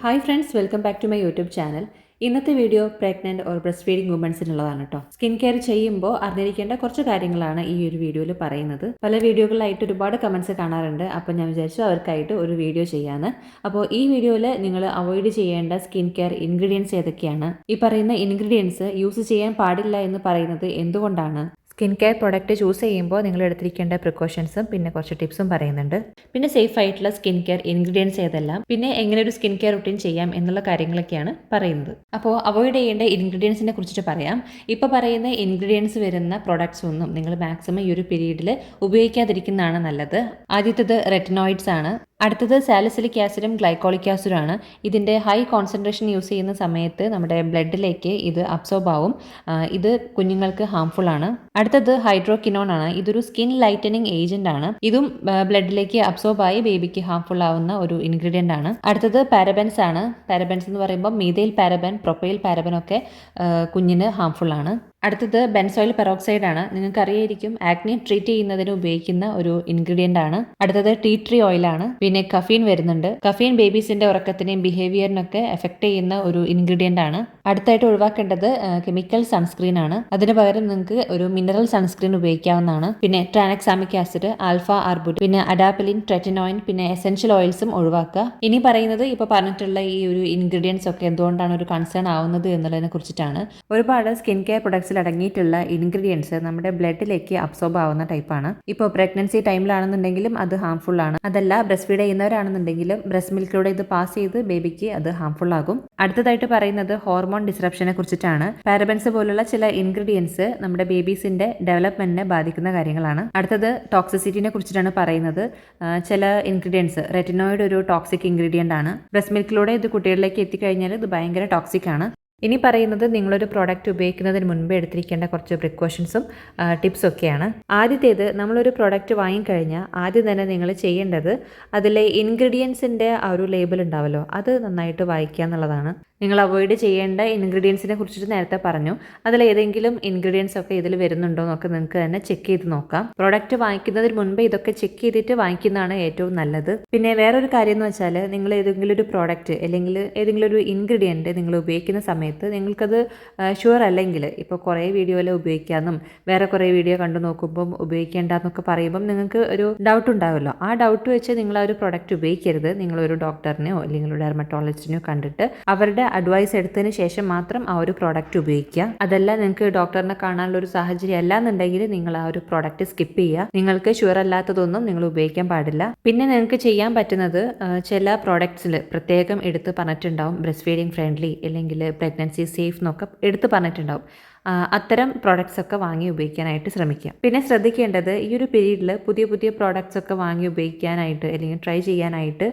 Hi friends, welcome back to my YouTube channel. ഇന്നത്തെ video pregnant or breast feeding വുമൻസിനുള്ളതാണ് കേട്ടോ. Skin care ചെയ്യുമ്പോൾ അറിഞ്ഞിരിക്കേണ്ട കുറച്ച് കാര്യങ്ങളാണ് ഈ ഒരു വീഡിയോയിൽ പറയുന്നത്. പല വീഡിയോകളിലായിട്ട് ഒരുപാട് കമൻസ് കാണാറുണ്ട്. അപ്പോൾ ഞാൻ വിചാരിച്ചു അവർക്കായിട്ട് ഒരു വീഡിയോ ചെയ്യാമെന്ന്. അപ്പോൾ ഈ വീഡിയോയിൽ നിങ്ങൾ അവോയ്ഡ് ചെയ്യേണ്ട സ്കിൻ കെയർ ഇൻഗ്രീഡിയൻസ് ഏതൊക്കെയാണ്, ഈ പറയുന്ന ഇൻഗ്രീഡിയൻസ് യൂസ് ചെയ്യാൻ പാടില്ല എന്ന് പറയുന്നത് എന്തുകൊണ്ടാണ്, സ്കിൻ കെയർ പ്രൊഡക്റ്റ് ചൂസ് ചെയ്യുമ്പോൾ നിങ്ങൾ എടുത്തിരിക്കേണ്ട പ്രിക്കോഷൻസും പിന്നെ കുറച്ച് ടിപ്സും പറയുന്നുണ്ട്. പിന്നെ സേഫ് ആയിട്ടുള്ള സ്കിൻ കെയർ ഇൻഗ്രീഡിയൻസ് ഏതെല്ലാം, പിന്നെ എങ്ങനെ ഒരു സ്കിൻ കെയർ റുട്ടീൻ ചെയ്യാം എന്നുള്ള കാര്യങ്ങളൊക്കെയാണ് പറയുന്നത്. അപ്പോൾ അവോയ്ഡ് ചെയ്യേണ്ട ഇൻഗ്രീഡിയൻസിനെ കുറിച്ചിട്ട് പറയാം. ഇപ്പോൾ പറയുന്ന ഇൻഗ്രീഡിയൻസ് വരുന്ന പ്രൊഡക്ട്സ് ഒന്നും നിങ്ങൾ മാക്സിമം ഈ ഒരു പീരീഡിൽ ഉപയോഗിക്കാതിരിക്കുന്നതാണ് നല്ലത്. ആദ്യത്തേത് റെറ്റിനോയിഡ്സ് ആണ്. അടുത്തത് സാലിസിലിക് ആസിഡും ഗ്ലൈക്കോളിക് ആസിഡും ആണ്. ഇതിൻ്റെ ഹൈ കോൺസെൻട്രേഷൻ യൂസ് ചെയ്യുന്ന സമയത്ത് നമ്മുടെ ബ്ലഡിലേക്ക് ഇത് അബ്സോർബ് ആവും. ഇത് കുഞ്ഞുങ്ങൾക്ക് ഹാംഫുൾ ആണ്. അടുത്തത് ഹൈഡ്രോക്കിനോൺ ആണ്. ഇതൊരു സ്കിൻ ലൈറ്റനിങ് ഏജന്റ് ആണ്. ഇതും ബ്ലഡിലേക്ക് അബ്സോർബ് ആയി ബേബിക്ക് ഹാംഫുൾ ആവുന്ന ഒരു ഇൻഗ്രീഡിയന്റ് ആണ്. അടുത്തത് പാരബൻസ് ആണ്. പാരബൻസ് എന്ന് പറയുമ്പോൾ മീഥൈൽ പാരബൻ, പ്രൊപ്പൈൽ പാരബൻ ഒക്കെ കുഞ്ഞിന് ഹാംഫുൾ ആണ്. അടുത്തത് ബെൻസോയിൽ പെറോക്സൈഡ് ആണ്. നിങ്ങൾക്ക് അറിയായിരിക്കും, ആക്നി ട്രീറ്റ് ചെയ്യുന്നതിന് ഉപയോഗിക്കുന്ന ഒരു ഇൻഗ്രീഡിയന്റ് ആണ്. അടുത്തത് ടീ ട്രീ ഓയിൽ ആണ്. പിന്നെ കഫീൻ വരുന്നുണ്ട്. കഫീൻ ബേബീസിന്റെ ഉറക്കത്തിനെയും ബിഹേവിയറിനൊക്കെ എഫക്ട് ചെയ്യുന്ന ഒരു ഇൻഗ്രീഡിയന്റ് ആണ്. അടുത്തായിട്ട് ഒഴിവാക്കേണ്ടത് കെമിക്കൽ സൺസ്ക്രീൻ ആണ്. അതിന് പകരം നിങ്ങൾക്ക് ഒരു മിനറൽ സൺസ്ക്രീൻ ഉപയോഗിക്കാവുന്നതാണ്. പിന്നെ ട്രാനക്സാമിക് ആസിഡ്, ആൽഫ ആർബുറ്റിൻ, പിന്നെ അഡാപ്പലിൻ, ട്രെറ്റിനോയിൻ, പിന്നെ എസെൻഷ്യൽ ഓയിൽസും ഒഴിവാക്കുക. ഇനി പറയുന്നത് ഇപ്പോൾ പറഞ്ഞിട്ടുള്ള ഈ ഒരു ഇൻഗ്രീഡിയൻസ് ഒക്കെ എന്തുകൊണ്ടാണ് ഒരു കൺസേൺ ആവുന്നത് എന്നുള്ളതിനെ കുറിച്ചിട്ടാണ്. ഒരുപാട് സ്കിൻ കെയർ പ്രൊഡക്ട്സിൽ അടങ്ങിയിട്ടുള്ള ഇൻഗ്രീഡിയൻസ് നമ്മുടെ ബ്ലഡിലേക്ക് അബ്സോർബ് ആവുന്ന ടൈപ്പാണ്. ഇപ്പോൾ പ്രഗ്നൻസി ടൈമിലാണെന്നുണ്ടെങ്കിലും അത് ഹാംഫുൾ ആണ്. അതല്ല ബ്രസ്റ്റ് ഫീഡ് ചെയ്യുന്നവരാണെന്നുണ്ടെങ്കിലും ബ്രസ്റ്റ് മിൽക്കിലൂടെ ഇത് പാസ് ചെയ്ത് ബേബിക്ക് അത് ഹാംഫുൾ ആകും. അടുത്തതായിട്ട് പറയുന്നത് ഹോർമോൺ ഡിസ്റപ്ഷനെ കുറിച്ചിട്ടാണ്. പാരബൻസ് പോലുള്ള ചില ഇൻഗ്രീഡിയൻസ് നമ്മുടെ ബേബീസിന്റെ ഡെവലപ്മെന്റിനെ ബാധിക്കുന്ന കാര്യങ്ങളാണ്. അടുത്തത് ടോക്സിസിറ്റിനെ കുറിച്ചിട്ടാണ് പറയുന്നത്. ചില ഇൻഗ്രീഡിയൻസ്, റെറ്റിനോയിഡ് ഒരു ടോക്സിക് ഇൻഗ്രീഡിയന്റ് ആണ്. ബ്രസ്റ്റ് മിൽക്കിലൂടെ ഇത് കുട്ടികളിലേക്ക് എത്തിക്കഴിഞ്ഞാൽ ഇത് ഭയങ്കര ടോക്സിക് ആണ്. ഇനി പറയുന്നത് നിങ്ങളൊരു പ്രോഡക്റ്റ് ഉപയോഗിക്കുന്നതിന് മുൻപേ എടുത്തിരിക്കേണ്ട കുറച്ച് പ്രിക്കോഷൻസും ടിപ്സും ഒക്കെയാണ്. ആദ്യത്തേത്, നമ്മളൊരു പ്രോഡക്റ്റ് വാങ്ങിക്കഴിഞ്ഞാൽ ആദ്യം തന്നെ നിങ്ങൾ ചെയ്യേണ്ടത് അതിലെ ഇൻഗ്രീഡിയൻസിൻ്റെ ആ ഒരു ലേബൽ ഉണ്ടാവല്ലോ, അത് നന്നായിട്ട് വായിക്കുക എന്നുള്ളതാണ്. നിങ്ങൾ അവോയ്ഡ് ചെയ്യേണ്ട ഇൻഗ്രീഡിയൻസിനെ കുറിച്ചിട്ട് നേരത്തെ പറഞ്ഞു. അതിൽ ഏതെങ്കിലും ഇൻഗ്രീഡിയൻസ് ഒക്കെ ഇതിൽ വരുന്നുണ്ടോ എന്നൊക്കെ നിങ്ങൾക്ക് തന്നെ ചെക്ക് ചെയ്ത് നോക്കാം. പ്രോഡക്റ്റ് വാങ്ങിക്കുന്നതിന് മുൻപേ ഇതൊക്കെ ചെക്ക് ചെയ്തിട്ട് വാങ്ങിക്കുന്നതാണ് ഏറ്റവും നല്ലത്. പിന്നെ വേറൊരു കാര്യം എന്ന് വെച്ചാൽ, നിങ്ങൾ ഏതെങ്കിലും ഒരു പ്രോഡക്റ്റ് അല്ലെങ്കിൽ ഏതെങ്കിലും ഒരു ഇൻഗ്രീഡിയൻറ്റ് നിങ്ങൾ ഉപയോഗിക്കുന്ന സമയത്ത് നിങ്ങൾക്കത് ഷുവർ അല്ലെങ്കിൽ, ഇപ്പോൾ കുറേ വീഡിയോയിൽ ഉപയോഗിക്കാമെന്നും വേറെ കുറേ വീഡിയോ കണ്ടു നോക്കുമ്പം ഉപയോഗിക്കേണ്ടെന്നൊക്കെ പറയുമ്പം നിങ്ങൾക്ക് ഒരു ഡൗട്ട് ഉണ്ടാവുമല്ലോ. ആ ഡൗട്ട് വെച്ച് നിങ്ങൾ ആ ഒരു പ്രോഡക്റ്റ് ഉപയോഗിക്കരുത്. നിങ്ങളൊരു ഡോക്ടറിനെയോ അല്ലെങ്കിൽ ഒരു ഡെർമറ്റോളജിസ്റ്റിനെയോ കണ്ടിട്ട് അവരുടെ അഡ്വൈസ് എടുത്തതിന് ശേഷം മാത്രം ആ ഒരു പ്രോഡക്റ്റ് ഉപയോഗിക്കുക. അതല്ല, നിങ്ങൾക്ക് ഡോക്ടറിനെ കാണാനുള്ള ഒരു സാഹചര്യം അല്ല എന്നുണ്ടെങ്കിൽ നിങ്ങൾ ആ ഒരു പ്രോഡക്റ്റ് സ്കിപ്പ് ചെയ്യുക. നിങ്ങൾക്ക് ഷുവർ അല്ലാത്തതൊന്നും നിങ്ങൾ ഉപയോഗിക്കാൻ പാടില്ല. പിന്നെ നിങ്ങൾക്ക് ചെയ്യാൻ പറ്റുന്നത്, ചില പ്രോഡക്ട്സിൽ പ്രത്യേകം എടുത്ത് പറഞ്ഞിട്ടുണ്ടാവും ബ്രസ്റ്റ് ഫീഡിങ് ഫ്രണ്ട്ലി അല്ലെങ്കിൽ പ്രഗ്നൻസി സേഫ് എന്നൊക്കെ എടുത്ത് പറഞ്ഞിട്ടുണ്ടാവും. അത്തരം പ്രോഡക്ട്സ് ഒക്കെ വാങ്ങി ഉപയോഗിക്കാനായിട്ട് ശ്രമിക്കുക. പിന്നെ ശ്രദ്ധിക്കേണ്ടത്, ഈ ഒരു പീരീഡിൽ പുതിയ പുതിയ പ്രോഡക്ട്സ് ഒക്കെ വാങ്ങി ഉപയോഗിക്കാനായിട്ട് അല്ലെങ്കിൽ ട്രൈ ചെയ്യാനായിട്ട്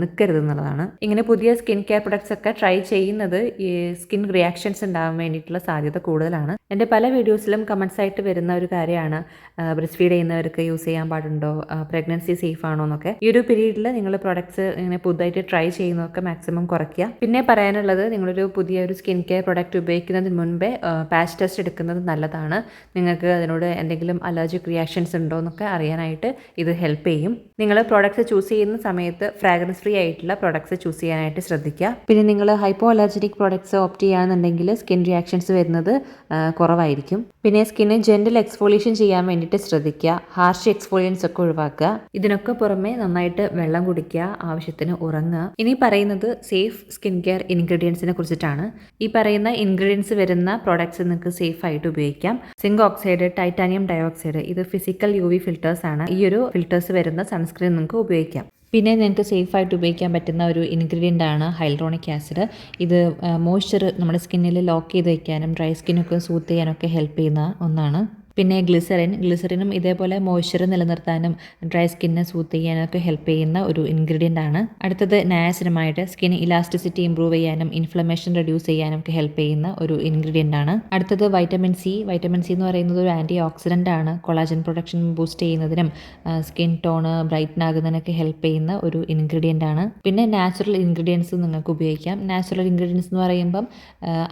നിൽക്കരുത് എന്നുള്ളതാണ്. ഇങ്ങനെ പുതിയ സ്കിൻ കെയർ പ്രൊഡക്ട്സ് ഒക്കെ ട്രൈ ചെയ്യുന്നത് ഈ സ്കിൻ റിയാക്ഷൻസ് ഉണ്ടാകാൻ വേണ്ടിയിട്ടുള്ള സാധ്യത കൂടുതലാണ്. എൻ്റെ പല വീഡിയോസിലും കമൻസ് ആയിട്ട് വരുന്ന ഒരു കാര്യമാണ്, ബ്രസ്റ്റ് ഫീഡ് ചെയ്യുന്നവർക്ക് യൂസ് ചെയ്യാൻ പാടുണ്ടോ, പ്രഗ്നൻസി സേഫ് ആണോ എന്നൊക്കെ. ഈ ഒരു പീരീഡിൽ നിങ്ങൾ പ്രോഡക്ട്സ് ഇങ്ങനെ പുതുതായിട്ട് ട്രൈ ചെയ്യുന്നതൊക്കെ മാക്സിമം കുറയ്ക്കുക. പിന്നെ പറയാനുള്ളത്, നിങ്ങളൊരു പുതിയ ഒരു സ്കിൻ കെയർ പ്രൊഡക്റ്റ് ഉപയോഗിക്കുന്നതിന് മുൻപേ പാച്ച് ടെസ്റ്റ് എടുക്കുന്നത് നല്ലതാണ്. നിങ്ങൾക്ക് അതിനോട് എന്തെങ്കിലും അലർജിക് റിയാക്ഷൻസ് ഉണ്ടോ എന്നൊക്കെ അറിയാനായിട്ട് ഇത് ഹെൽപ്പ് ചെയ്യും. നിങ്ങൾ പ്രോഡക്ട്സ് ചൂസ് ചെയ്യുന്ന സമയത്ത് ഫ്രാഗ്രൻസ് ഫ്രീ ആയിട്ടുള്ള പ്രോഡക്ട്സ് ചൂസ് ചെയ്യാനായിട്ട് ശ്രദ്ധിക്കുക. പിന്നെ നിങ്ങൾ ഹൈപ്പോ അലർജിക് പ്രോഡക്ട്സ് ഓപ്റ്റ് ചെയ്യുകയാണെന്നുണ്ടെങ്കിൽ സ്കിൻ റിയാക്ഷൻസ് വരുന്നത് കുറവായിരിക്കും. പിന്നെ സ്കിന്ന് ജെന്റിൽ എക്സ്ഫോളിയേഷൻ ചെയ്യാൻ വേണ്ടിയിട്ട് ശ്രദ്ധിക്കുക. ഹാർഷ് എക്സ്ഫോളിയൻസ് ഒക്കെ ഒഴിവാക്കുക. ഇതിനൊക്കെ പുറമെ നന്നായിട്ട് വെള്ളം കുടിക്കുക, ആവശ്യത്തിന് ഉറങ്ങുക. ഇനി പറയുന്നത് സേഫ് സ്കിൻ കെയർ ഇൻഗ്രീഡിയൻസിനെ കുറിച്ചിട്ടാണ്. ഈ പറയുന്ന ഇൻഗ്രീഡിയൻസ് വരുന്ന പ്രോഡക്ട്സ് നിങ്ങൾക്ക് സേഫ് ആയിട്ട് ഉപയോഗിക്കാം. സിങ്ക് ഓക്സൈഡ്, ടൈറ്റാനിയം ഡയോക്സൈഡ്, ഇത് ഫിസിക്കൽ UV ഫിൽറ്റേഴ്സ് ആണ്. ഈ ഒരു ഫിൽറ്റേഴ്സ് വരുന്ന സൺസ്ക്രീൻ നിങ്ങൾക്ക് ഉപയോഗിക്കാം. പിന്നെ നിങ്ങൾക്ക് സേഫായിട്ട് ഉപയോഗിക്കാൻ പറ്റുന്ന ഒരു ഇൻഗ്രീഡിയൻ്റ് ആണ് ഹൈലറോണിക് ആസിഡ്. ഇത് മോയ്സ്ചർ നമ്മുടെ സ്കിന്നിൽ ലോക്ക് ചെയ്ത് വയ്ക്കാനും ഡ്രൈ സ്കിന്നൊക്കെ സൂത്ത് ചെയ്യാനൊക്കെ ഹെൽപ്പ് ചെയ്യുന്ന ഒന്നാണ്. പിന്നെ ഗ്ലിസറിനും ഇതേപോലെ മോയ്സ്ചർ നിലനിർത്താനും ഡ്രൈ സ്കിന്നെ സൂത്ത് ചെയ്യാനൊക്കെ ഹെൽപ്പ് ചെയ്യുന്ന ഒരു ഇൻഗ്രീഡിയൻ്റ് ആണ്. അടുത്തത് നയാസിനമൈഡ്, സ്കിൻ ഇലാസ്റ്റിസിറ്റി ഇംപ്രൂവ് ചെയ്യാനും ഇൻഫ്ലമേഷൻ റെഡ്യൂസ് ചെയ്യാനും ഒക്കെ ഹെൽപ്പ് ചെയ്യുന്ന ഒരു ഇൻഗ്രീഡിയൻ്റ് ആണ്. അടുത്തത് വൈറ്റമിൻ സി എന്ന് പറയുന്നത് ഒരു ആൻറ്റി ഓക്സിഡൻ്റ് ആണ്. കൊളാജൻ പ്രൊഡക്ഷൻ ബൂസ്റ്റ് ചെയ്യുന്നതിനും സ്കിൻ ടോണ് ബ്രൈറ്റൻ ആകുന്നതിനൊക്കെ ഹെൽപ്പ് ചെയ്യുന്ന ഒരു ഇൻഗ്രീഡിയൻ്റ് ആണ്. പിന്നെ നാച്ചുറൽ ഇൻഗ്രീഡിയൻസ് നിങ്ങൾക്ക് ഉപയോഗിക്കാം. നാച്ചുറൽ ഇൻഗ്രീഡിയൻസ് എന്ന് പറയുമ്പം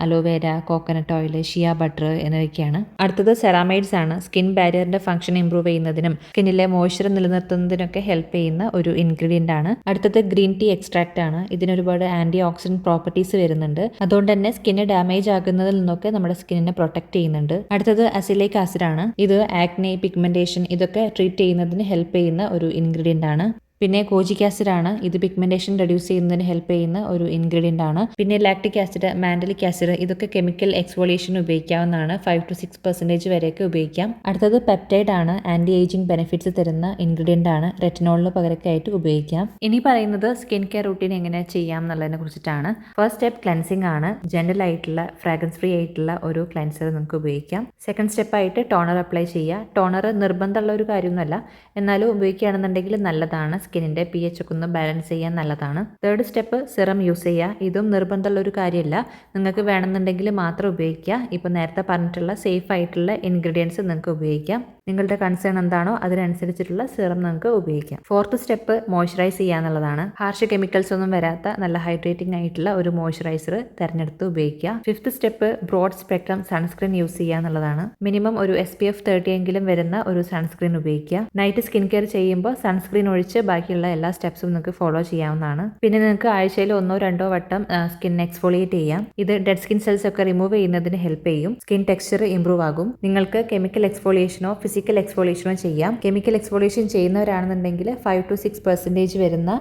aloe vera, coconut oil, shea butter എന്നിവയൊക്കെയാണ്. അടുത്തത് സെറാമൈഡ്സ് ആണ്. സ്കിൻ ബാരിയറിന്റെ ഫംഗ്ഷൻ ഇംപ്രൂവ് ചെയ്യുന്നതിനും സ്കിന്നിലെ മോയ്സ്ചർ നിലനിർത്തുന്നതിനൊക്കെ ഹെൽപ്പ് ചെയ്യുന്ന ഒരു ഇൻഗ്രീഡിയന്റ് ആണ്. അടുത്തത് ഗ്രീൻ ടീ എക്സ്ട്രാക്ട് ആണ്. ഇതിന് ഒരുപാട് ആന്റി ഓക്സിഡന്റ് പ്രോപ്പർട്ടീസ് വരുന്നുണ്ട്. അതുകൊണ്ട് തന്നെ സ്കിന്ന് ഡാമേജ് ആകുന്നതിൽ നിന്നൊക്കെ നമ്മുടെ സ്കിന്നിനെ പ്രൊട്ടക്ട് ചെയ്യുന്നുണ്ട്. അടുത്തത് അസിലിക് ആസിഡ് ആണ്. ഇത് ആക്നെ, പിഗ്മെന്റേഷൻ ഇതൊക്കെ ട്രീറ്റ് ചെയ്യുന്നതിന് ഹെൽപ്പ് ചെയ്യുന്ന ഒരു ഇൻഗ്രീഡിയന്റ് ആണ്. പിന്നെ കോജിക് ആസിഡ് ആണ്. ഇത് പിഗ്മെന്റേഷൻ റെഡ്യൂസ് ചെയ്യുന്നതിന് ഹെൽപ്പ് ചെയ്യുന്ന ഒരു ഇൻഗ്രീഡിയന്റ് ആണ്. പിന്നെ ലാക്ടിക് ആസിഡ്, മാൻഡലിക് ആസിഡ് ഇതൊക്കെ കെമിക്കൽ എക്സ്ഫോളിയേഷന് ഉപയോഗിക്കാവുന്നതാണ്. 5 to 6% വരെയൊക്കെ ഉപയോഗിക്കാം. അടുത്തത് പെപ്റ്റൈഡ് ആണ്. ആന്റി ഏജിംഗ് ബെനിഫിറ്റ്സ് തരുന്ന ഇൻഗ്രീഡിയന്റ് ആണ്. റെറ്റിനോളിന് പകരമായിട്ട് ഉപയോഗിക്കാം. ഇനി പറയുന്നത് സ്കിൻ കെയർ റൂട്ടീൻ എങ്ങനെ ചെയ്യാം എന്നുള്ളതിനെ കുറിച്ചിട്ടാണ്. ഫസ്റ്റ് സ്റ്റെപ്പ് ക്ലെൻസിങ് ആണ്. ജെന്റൽ ആയിട്ടുള്ള ഫ്രാഗ്രൻസ് ഫ്രീ ആയിട്ടുള്ള ഒരു ക്ലെൻസർ നമുക്ക് ഉപയോഗിക്കാം. സെക്കൻഡ് സ്റ്റെപ്പ് ആയിട്ട് ടോണർ അപ്ലൈ ചെയ്യുക. ടോണർ നിർബന്ധമുള്ള ഒരു കാര്യമൊന്നുമല്ല, എന്നാലും ഉപയോഗിക്കുകയാണെന്നുണ്ടെങ്കിൽ നല്ലതാണ്. സ്കിന്നിന്റെ pH ഒക്കെ ഒന്ന് ബാലൻസ് ചെയ്യാൻ നല്ലതാണ്. തേർഡ് സ്റ്റെപ്പ് സിറം യൂസ് ചെയ്യുക. ഇതും നിർബന്ധമുള്ള ഒരു കാര്യമല്ല, നിങ്ങൾക്ക് വേണമെന്നുണ്ടെങ്കിൽ മാത്രം ഉപയോഗിക്കുക. ഇപ്പോൾ നേരത്തെ പറഞ്ഞിട്ടുള്ള സേഫ് ആയിട്ടുള്ള ഇൻഗ്രീഡിയൻസ് നിങ്ങൾക്ക് ഉപയോഗിക്കാം. നിങ്ങളുടെ കൺസേൺ എന്താണോ അതിനനുസരിച്ചിട്ടുള്ള സിറം നിങ്ങൾക്ക് ഉപയോഗിക്കാം. ഫോർത്ത് സ്റ്റെപ്പ് മോയ്സ്ചറൈസ് ചെയ്യുക എന്നുള്ളതാണ്. ഹാർഷ് കെമിക്കൽസ് ഒന്നും വരാത്ത നല്ല ഹൈഡ്രേറ്റിംഗ് ആയിട്ടുള്ള ഒരു മോയ്സ്ചറൈസർ തിരഞ്ഞെടുത്ത് ഉപയോഗിക്കുക. Fifth step broad spectrum sunscreen use ചെയ്യുക എന്നുള്ളതാണ്. മിനിമം ഒരു SPF 30 എങ്കിലും വരുന്ന ഒരു സൺസ്ക്രീൻ ഉപയോഗിക്കുക. നൈറ്റ് സ്കിൻ കെയർ ചെയ്യുമ്പോൾ സൺസ്ക്രീൻ ഒഴിച്ച് ബാക്കിയുള്ള എല്ലാ സ്റ്റെപ്സും നിങ്ങൾക്ക് ഫോളോ ചെയ്യാവുന്നതാണ്. പിന്നെ നിങ്ങൾക്ക് ആഴ്ചയിൽ 1-2 വട്ടം സ്കിൻ എക്സ്ഫോളിയേറ്റ് ചെയ്യാം. ഇത് ഡെഡ് സ്കിൻ സെൽസ് ഒക്കെ റിമൂവ് ചെയ്യുന്നതിന് ഹെൽപ്പ് ചെയ്യും. സ്കിൻ ടെക്സ്ചർ ഇംപ്രൂവ് ആകും. നിങ്ങൾക്ക് കെമിക്കൽ എക്സ്ഫോളിയേഷനോ ഫിസിക്കൽ എക്സ്ഫോളിയേഷനോ ചെയ്യാം. കെമിക്കൽ എക്സ്ഫോളിയേഷൻ ചെയ്യുന്നവരാണെന്നുണ്ടെങ്കിൽ 5 to 6% വരുന്ന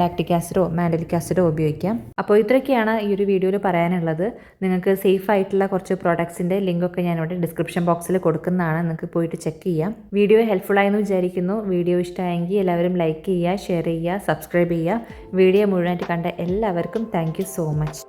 ലാക്ടിക് ആസിഡോ മാൻഡലിക് ആസിഡോ ഉപയോഗിക്കാം. അപ്പോൾ ഇത്രയൊക്കെയാണ് ഈ ഒരു വീഡിയോയിൽ പറയാനുള്ളത്. നിങ്ങൾക്ക് സേഫ് ആയിട്ടുള്ള കുറച്ച് പ്രോഡക്ട്സിൻ്റെ ലിങ്കൊക്കെ ഞാനിവിടെ ഡിസ്ക്രിപ്ഷൻ ബോക്സിൽ കൊടുക്കുന്നതാണ്. നിങ്ങൾക്ക് പോയിട്ട് ചെക്ക് ചെയ്യാം. വീഡിയോ ഹെൽപ്ഫുൾ ആയെന്ന് വിചാരിക്കുന്നു. വീഡിയോ ഇഷ്ടമായെങ്കിൽ എല്ലാവരും ലൈക്ക് ചെയ്യുക, ഷെയർ ചെയ്യുക, സബ്സ്ക്രൈബ് ചെയ്യുക. വീഡിയോ മുഴുവനായിട്ട് കണ്ട എല്ലാവർക്കും താങ്ക് യു സോ മച്ച്.